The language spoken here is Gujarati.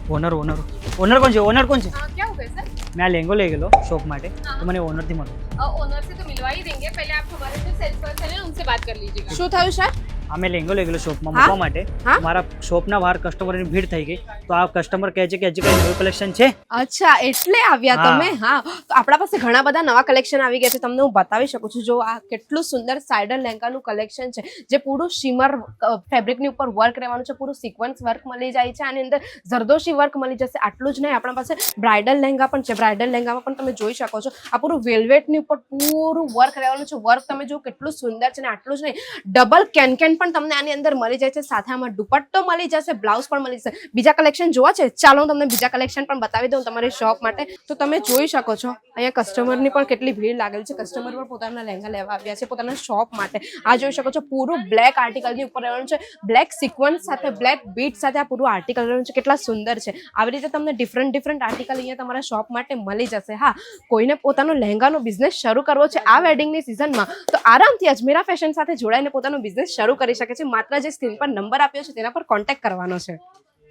ઓનર ઓનર ઓનર કોણ છે? ઓનર કોણ છે? हाँ क्या हो गया सर? મેં આ લેંગો લઈ ગયેલો શોપ માટે, તો મને ઓનરથી મળો. ओनर से तो मिलवा ही देंगे, पहले आप हमारे जो सेल्स पर्सन है उनसे बात कर लीजिएगा. શું થયું સર? આ મેં લેંગો લઈ ગયેલો શોપમાં હા? મૂકવા માટે. હા? મારા શોપના બહાર કસ્ટમરની ભીડ થઈ ગઈ, તો આ કસ્ટમર કહે છે કે હજી કંઈ નવું કલેક્શન છે? અચ્છા, એટલે આવ્યા હા. તમે. હા, તો આપણા પાસે ઘણા બધા નવા કલેક્શન આવી ગયા છે, તમને હું બતાવી શકું છું. જો આ કેટલું સુંદર સાઇડર લેંગાનું કલેક્શન છે, જે પૂરું શિમર ફેબ્રિકની ઉપર વર્ક રહેવાનું છે, પૂરું સિક્વન્સ વર્ક મળી જાય છે, આની અંદર જરદોશી વર્ક મળી જશે. આટલું જ નહીં, આપણા પાસે બ્રાઇડલ લહેંગા પણ છે. બ્રાઇડલ લહેંગામાં પણ તમે જોઈ શકો છો, આ પૂરું વેલ્વેટની ઉપર પૂરું વર્ક રહેવાનું છે. વર્ક તમે જો કેટલું સુંદર છે, ને આટલું જ નહીં, ડબલ કેન પણ તમને આની અંદર મળી જાય છે. સાથે આમાં દુપટ્ટો મળી જશે, બ્લાઉઝ પણ મળી જશે. બીજા કલેક્શન જોવા છે? ચાલો હું તમને બીજા કલેક્શન પણ બતાવી દઉં તમારી શોપ માટે. તો તમે જોઈ શકો છો અહીંયા કસ્ટમરની પણ કેટલી ભીડ લાગેલી છે. કસ્ટમર પણ પોતાના લહેંગા લેવા આવ્યા છે પોતાના શોપ માટે. આ જોઈ શકો છો, પૂરું બ્લેક આર્ટિકલની ઉપર રહેવાનું છે, બ્લેક સિક્વન્સ સાથે બ્લેક બીટ સાથે આ પૂરું આર્ટિકલ રહેવાનું છે. કેટલા સુંદર છે. આવી રીતે તમને ડિફરન્ટ આર્ટિકલ અહીંયા તમારા શોપ માટે મળી જશે. હા, કોઈને પોતાનો લહેંગાનો બિઝનેસ શરૂ કરવો છે આ વેડિંગની સિઝનમાં, તો આરામથી અજમેરા ફેશન સાથે જોડાઈને પોતાનો બિઝનેસ શરૂ કરી શકે છે. માત્ર જે સ્ક્રીન પર નંબર આપ્યો છે તેના પર કોન્ટેક્ટ કરવાનો છે.